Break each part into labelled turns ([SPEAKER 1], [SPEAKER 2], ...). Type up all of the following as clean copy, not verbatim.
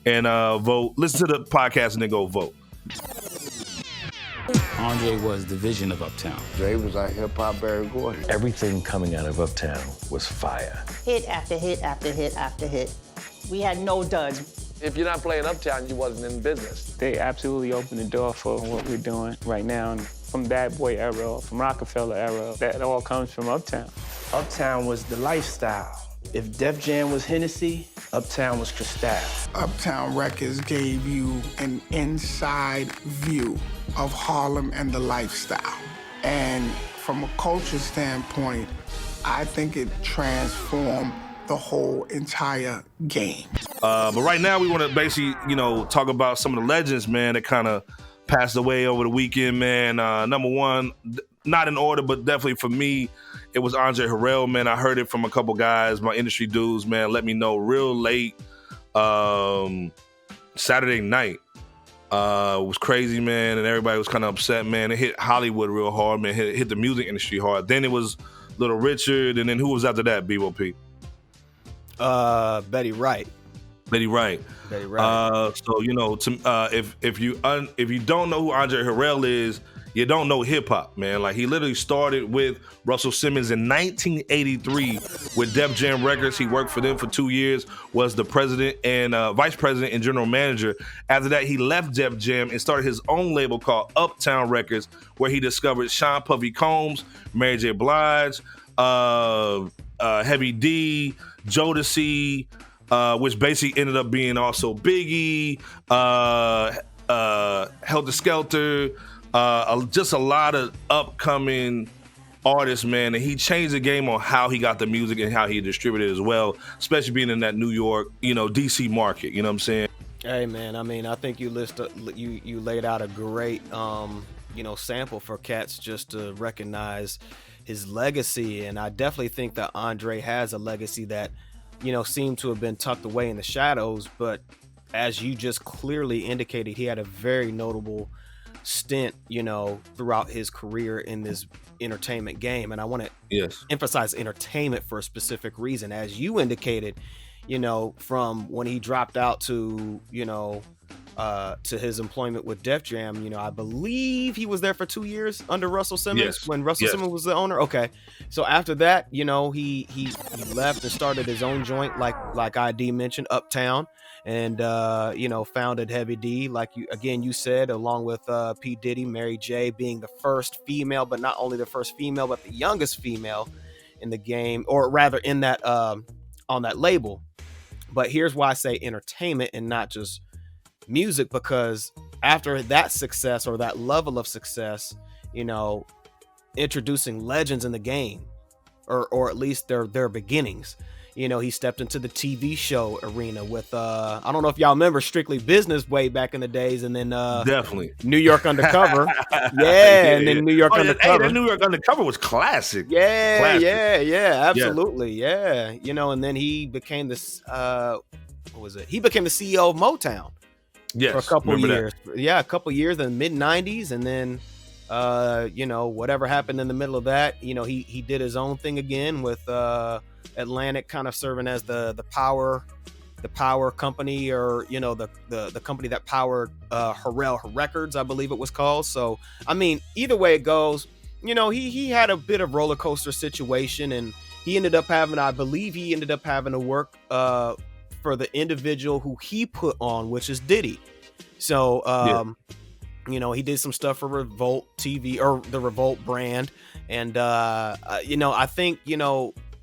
[SPEAKER 1] and vote. Listen to the podcast and then go vote.
[SPEAKER 2] Andre was the vision of Uptown.
[SPEAKER 3] Dre was our hip-hop Barry Gordy.
[SPEAKER 4] Everything coming out of Uptown was fire.
[SPEAKER 5] Hit after hit after hit after hit. We had no duds.
[SPEAKER 6] If you're not playing Uptown, you wasn't in business.
[SPEAKER 7] They absolutely opened the door for what we're doing right now. And from Bad Boy era, from Rockefeller era, that all comes from Uptown.
[SPEAKER 8] Uptown was the lifestyle. If Def Jam was Hennessy, Uptown was Cristal.
[SPEAKER 9] Uptown Records gave you an inside view of Harlem and the lifestyle. And from a culture standpoint, I think it transformed the whole entire game.
[SPEAKER 1] But right now we want to basically, talk about some of the legends, man, that kind of passed away over the weekend, man. Number one, not in order, but definitely for me, it was Andre Harrell, man. I heard it from a couple guys, my industry dudes, man, let me know real late Saturday night. It was crazy, man, and everybody was kind of upset, man. It hit Hollywood real hard, man. Hit the music industry hard. Then it was Little Richard, and then who was after that, BOP?
[SPEAKER 10] Betty Wright.
[SPEAKER 1] Betty Wright. So if you don't know who Andre Harrell is, you don't know hip hop, man. Like, he literally started with Russell Simmons in 1983 with Def Jam Records. He worked for them for 2 years, was the president and vice president and general manager. After that, he left Def Jam and started his own label called Uptown Records, where he discovered Sean Puffy Combs, Mary J. Blige, Heavy D, Jodeci, which basically ended up being also Biggie, Helter Skelter, just a lot of upcoming artists, man. And he changed the game on how he got the music and how he distributed it as well, especially being in that New York, DC market. You know what I'm saying?
[SPEAKER 10] Hey, man, I mean, I think you laid out a great, sample for cats just to recognize his legacy. And I definitely think that Andre has a legacy that, seemed to have been tucked away in the shadows. But as you just clearly indicated, he had a very notable stint, throughout his career in this entertainment game. And I want to emphasize entertainment for a specific reason. As you indicated, from when he dropped out to, to his employment with Def Jam, I believe he was there for 2 years under Russell Simmons when Russell Simmons was the owner. Okay. So after that, he left and started his own joint, like ID mentioned, Uptown, and founded Heavy D, like you said, along with P. Diddy, Mary J. being the first female, but not only the first female, but the youngest female in the game, or rather in that on that label. But here's why I say entertainment and not just music, because after that success, or that level of success, introducing legends in the game, or at least their beginnings. He stepped into the TV show arena with I don't know if y'all remember Strictly Business way back in the days, and then
[SPEAKER 1] definitely
[SPEAKER 10] New York Undercover. And then New York Undercover.
[SPEAKER 1] That New York Undercover was classic.
[SPEAKER 10] Absolutely. And then he became this he became the CEO of Motown. For a couple years. A couple years in the mid 90s, and then whatever happened in the middle of that, he did his own thing again with Atlantic kind of serving as the power company, or the company that powered Harrell Records, I believe it was called. So I mean, either way it goes, he had a bit of roller coaster situation, and he ended up having to work for the individual who he put on, which is Diddy. So he did some stuff for Revolt TV, or the Revolt brand, and I think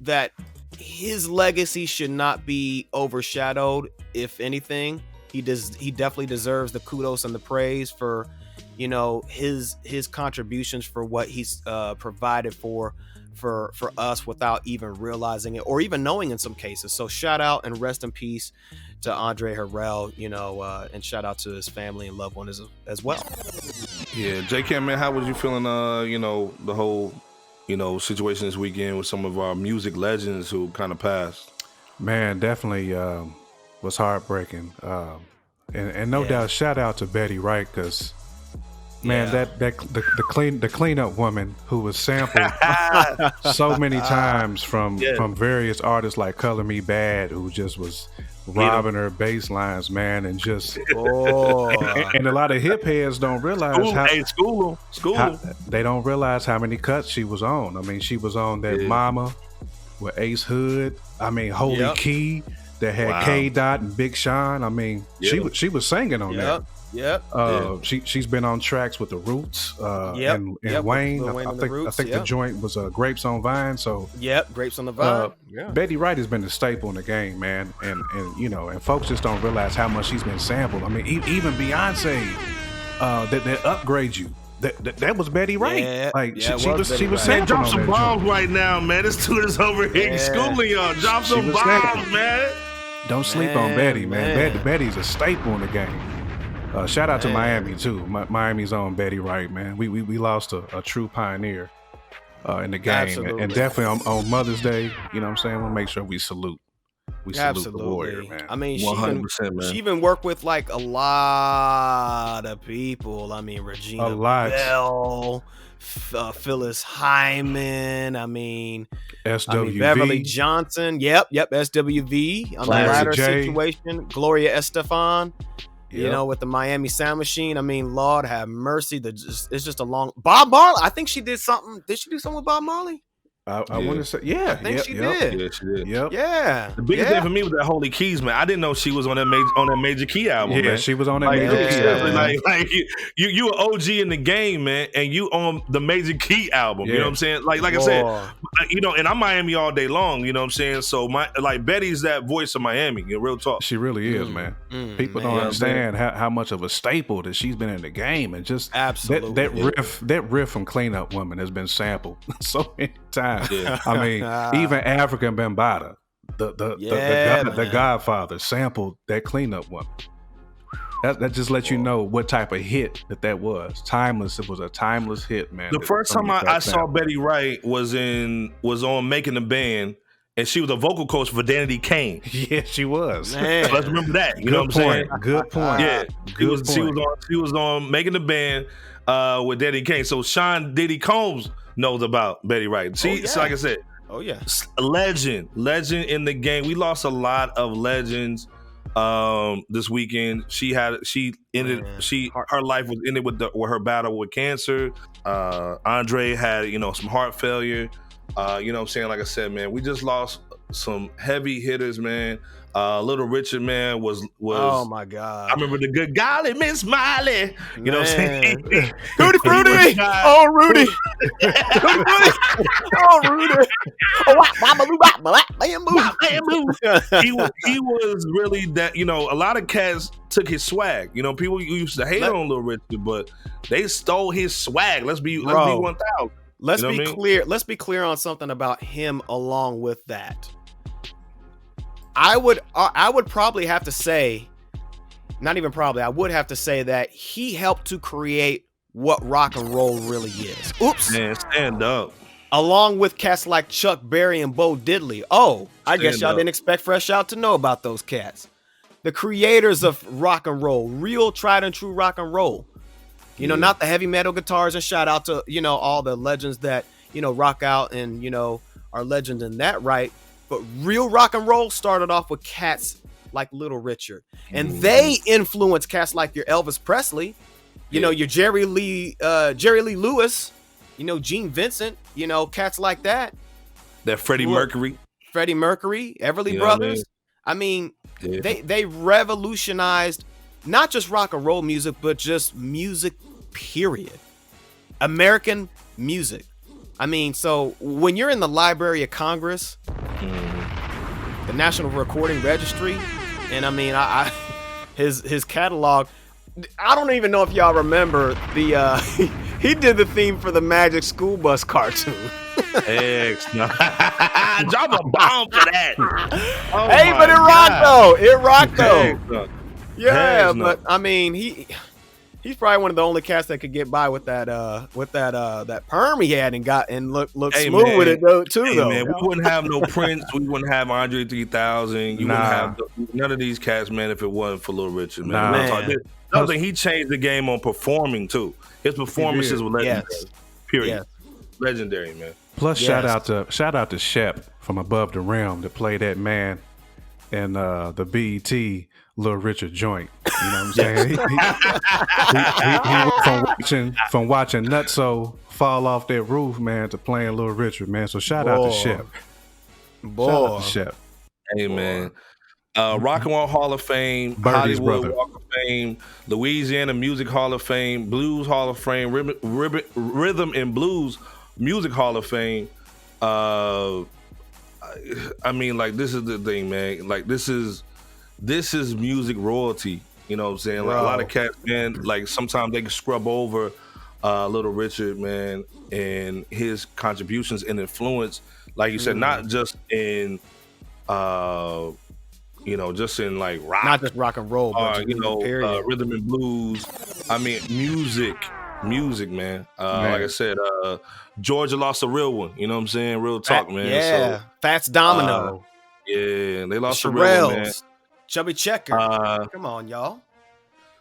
[SPEAKER 10] that his legacy should not be overshadowed. If anything, he definitely deserves the kudos and the praise for his contributions, for what he's provided for us without even realizing it, or even knowing in some cases. So shout out and rest in peace to Andre Harrell, and shout out to his family and loved ones as well.
[SPEAKER 1] Yeah, J-Cam, man, how was you feeling the whole situation this weekend with some of our music legends who kind of passed?
[SPEAKER 11] Man, definitely was heartbreaking. And no doubt, shout out to Betty Wright, because man, the cleanup woman who was sampled so many times from various artists like Color Me Bad, who just was robbing her bass lines, man, and just and a lot of hip heads don't realize
[SPEAKER 1] school.
[SPEAKER 11] They don't realize how many cuts she was on. I mean, she was on that Mama with Ace Hood. I mean, Holy Key that had K Dot and Big Sean. I mean, she was singing on that. She's been on tracks with the Roots and Wayne. I think the joint was Grapes on Vine. So
[SPEAKER 10] Grapes on the Vine.
[SPEAKER 11] Betty Wright has been a staple in the game, man, and you know, and folks just don't realize how much she's been sampled. I mean, even Beyonce, that Upgrade You. That was Betty Wright. She was sampling.
[SPEAKER 1] Drop some bombs right now, man. This dude is over here schooling y'all. Drop some bombs, man.
[SPEAKER 11] Don't sleep on Betty, man. Betty's a staple in the game. Shout out to Miami too. Miami's own Betty Wright, man. We lost a true pioneer in the game.
[SPEAKER 10] Absolutely.
[SPEAKER 11] And definitely on Mother's Day, you know what I'm saying? We'll make sure we salute. We salute the warrior, man.
[SPEAKER 10] I mean,
[SPEAKER 1] 100%, man.
[SPEAKER 10] She even worked with like a lot of people. I mean, Regina Bell, Phyllis Hyman. I mean,
[SPEAKER 11] SWV.
[SPEAKER 10] Beverly Johnson. Yep, SWV. On the latter situation, Gloria Estefan. You know, with the Miami Sound Machine. I mean, Lord have mercy. It's just a long. Bob Marley. I think she did something. Did she do something with Bob Marley?
[SPEAKER 11] I want to say,
[SPEAKER 10] I think she did.
[SPEAKER 1] Yeah, she did.
[SPEAKER 10] Yeah.
[SPEAKER 1] The biggest thing for me was that Holy Keys, man. I didn't know she was on that Major Key album.
[SPEAKER 11] Yeah,
[SPEAKER 1] man.
[SPEAKER 11] she was on that Major Key album.
[SPEAKER 1] Like you an OG in the game, man, and you on the Major Key album. You know what I'm saying? Like I said, you know, and I'm Miami all day long. You know what I'm saying? So Betty's that voice of Miami. You know, real talk.
[SPEAKER 11] She really is, man. People don't understand how much of a staple that she's been in the game, and just
[SPEAKER 10] absolutely
[SPEAKER 11] that riff from Clean Up Woman has been sampled so many times. I mean, even African Bambaataa, the Godfather, sampled that Clean Up Woman. That just lets you know what type of hit that was. Timeless. It was a timeless hit, man.
[SPEAKER 1] The first time I saw Betty Wright was on Making the Band, and she was a vocal coach for Danity Kane.
[SPEAKER 11] Yeah, she was.
[SPEAKER 1] So let's remember that. You know what I'm saying?
[SPEAKER 11] Good point.
[SPEAKER 1] Yeah, she was on Making the Band with Danity Kane. So Sean Diddy Combs knows about Betty Wright. So like I said, legend in the game. We lost a lot of legends this weekend. Her life was ended with her battle with cancer. Andre had some heart failure. You know what I'm saying? Like I said, man, we just lost some heavy hitters, man. Little Richard, man, was
[SPEAKER 10] oh my God.
[SPEAKER 1] I remember the good golly Miss Miley. You know what I'm saying?
[SPEAKER 10] Rudy Fruity. Oh, Rudy. Oh, Rudy.
[SPEAKER 1] He was really that, a lot of cats took his swag. People used to hate on Little Richard, but they stole his swag. Let's be 1,000.
[SPEAKER 10] Let's be clear. Let's be clear on something about him along with that. I would probably have to say, not even probably, I would have to say that he helped to create what rock and roll really is. Oops.
[SPEAKER 1] Man, stand up.
[SPEAKER 10] Along with cats like Chuck Berry and Bo Diddley. Oh, I guess y'all didn't expect FRSHOUT to know about those cats. The creators of rock and roll, real tried and true rock and roll. Not the heavy metal guitars, and shout out to, all the legends that, rock out and, are legends in that right. But real rock and roll started off with cats like Little Richard. And they influenced cats like your Elvis Presley, your Jerry Lee Lewis, Gene Vincent, cats like that.
[SPEAKER 1] That Freddie Mercury,
[SPEAKER 10] Everly Brothers. I mean, they revolutionized not just rock and roll music, but just music, period. American music. I mean, so when you're in the Library of Congress, the National Recording Registry, and I mean, his catalog, I don't even know if y'all remember he did the theme for the Magic School Bus cartoon.
[SPEAKER 1] Drop a bomb for that.
[SPEAKER 10] Hey, but it rocked though. It rocked though. Yeah, but I mean, he's probably one of the only cats that could get by with that perm he had and look smooth with it though too.
[SPEAKER 1] Man, we wouldn't have no Prince, we wouldn't have Andre 3000. You wouldn't have none of these cats, man, if it wasn't for Little Richard, man. Another thing, he changed the game on performing too. His performances were legendary. Yes. Period. Yes. Legendary, man.
[SPEAKER 11] Plus, shout out to Shep from Above the Rim to play that man and the BET Little Richard joint. You know what I'm saying? He went from watching Nutso fall off that roof, man, to playing Little Richard, man. So shout out to Shep. Shout out to Shep.
[SPEAKER 1] Hey, man. Rock and Roll Hall of Fame,
[SPEAKER 11] Birdie's
[SPEAKER 1] Hollywood
[SPEAKER 11] brother.
[SPEAKER 1] Walk of Fame, Louisiana Music Hall of Fame, Blues Hall of Fame, Rhythm and Blues Music Hall of Fame. I mean, like, this is the thing, man. Like, this is music royalty. You know what I'm saying? Like, a lot of cats, man, like, sometimes they can scrub over Little Richard, man, and his contributions and influence, like you said, not just in just in like rock,
[SPEAKER 10] not just rock and roll, but
[SPEAKER 1] rhythm and blues. I mean, music, man. Like I said, Georgia lost a real one. You know what I'm saying? Real talk, man.
[SPEAKER 10] Yeah, so, Fats Domino.
[SPEAKER 1] Yeah, they lost a real one, man.
[SPEAKER 10] Chubby Checker. Come on, y'all.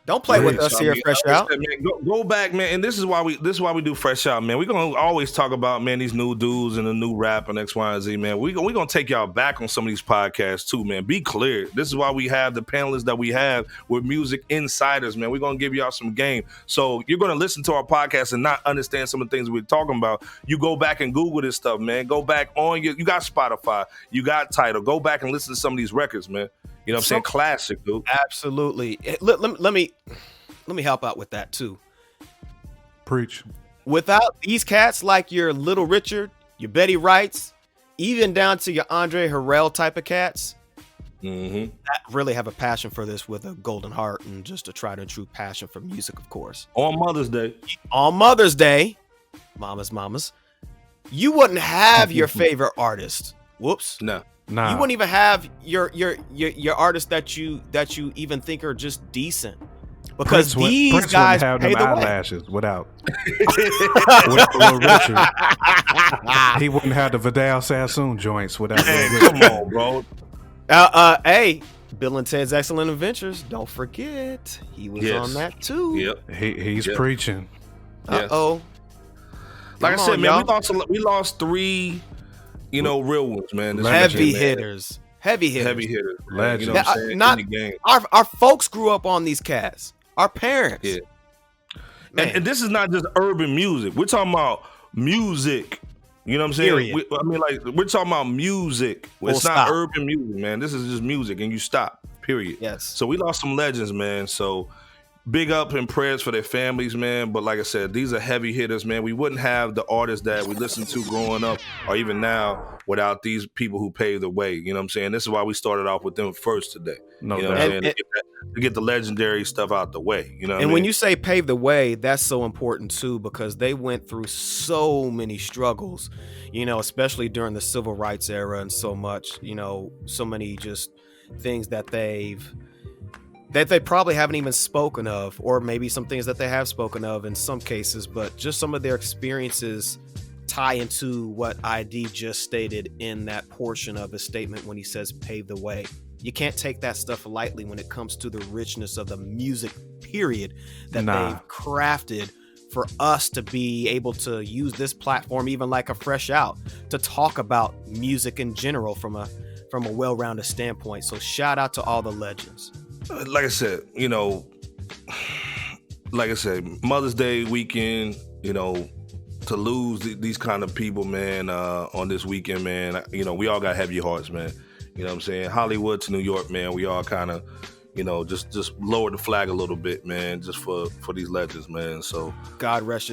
[SPEAKER 10] Don't play with us here, Fresh Out.
[SPEAKER 1] Man, go back, man. And this is why we do Fresh Out, man. We're gonna always talk about, man, these new dudes and the new rap and X, Y, and Z, man. We're gonna take y'all back on some of these podcasts too, man. Be clear. This is why we have the panelists that we have with music insiders, man. We're gonna give y'all some game. So you're gonna listen to our podcast and not understand some of the things we're talking about. You go back and Google this stuff, man. Go back on you got Spotify, you got Tidal. Go back and listen to some of these records, man. You know what I'm saying? Classic, dude.
[SPEAKER 10] Absolutely. Let me help out with that too.
[SPEAKER 11] Preach.
[SPEAKER 10] Without these cats like your Little Richard, your Betty Wrights, even down to your Andre Harrell type of cats, that really have a passion for this with a golden heart and just a tried and true passion for music, of course.
[SPEAKER 1] On Mother's Day,
[SPEAKER 10] mamas, you wouldn't have your favorite artist. Whoops.
[SPEAKER 1] No.
[SPEAKER 11] Nah.
[SPEAKER 10] You wouldn't even have your artists that you even think are just decent, because Prince guys
[SPEAKER 11] have
[SPEAKER 10] pay
[SPEAKER 11] them
[SPEAKER 10] the
[SPEAKER 11] eyelashes way. Without Little Richard. He wouldn't have the Vidal Sassoon joints without Little Richard.
[SPEAKER 1] Come on, bro.
[SPEAKER 10] Hey, Bill and Ted's Excellent Adventures. Don't forget, he was on that too.
[SPEAKER 1] Yep.
[SPEAKER 11] He's preaching.
[SPEAKER 1] Yes.
[SPEAKER 10] Uh-oh.
[SPEAKER 1] Like I said, man, we lost 3. Real ones, man.
[SPEAKER 10] Heavy hitters.
[SPEAKER 1] Legends.
[SPEAKER 10] You
[SPEAKER 1] know what I'm saying?
[SPEAKER 10] Not our folks grew up on these cats. Our parents.
[SPEAKER 1] Yeah. And this is not just urban music. We're talking about music. You know what I'm saying? We're talking about music. It's not urban music, man. This is just music, and you stop. Period.
[SPEAKER 10] Yes.
[SPEAKER 1] So we lost some legends, man. So big up and prayers for their families, man. But like I said, these are heavy hitters, man. We wouldn't have the artists that we listened to growing up or even now without these people who paved the way. You know what I'm saying? This is why we started off with them first today.
[SPEAKER 11] No,
[SPEAKER 1] you know what I'm saying? To get the legendary stuff out the way. You know what I mean?
[SPEAKER 10] When you say pave the way, that's so important too, because they went through so many struggles, especially during the civil rights era and so much, so many just things that they probably haven't even spoken of, or maybe some things that they have spoken of in some cases, but just some of their experiences tie into what ID just stated in that portion of his statement when he says pave the way. You can't take that stuff lightly when it comes to the richness of the music, period, that they've crafted for us to be able to use this platform, even like a Fresh Out, to talk about music in general from a well-rounded standpoint. So shout out to all the legends.
[SPEAKER 1] Like I said, Mother's Day weekend, to lose these kind of people, man, on this weekend, man, we all got heavy hearts, man. You know what I'm saying? Hollywood to New York, man, we all kind of, just lower the flag a little bit, man, just for these legends, man. So
[SPEAKER 10] God rest your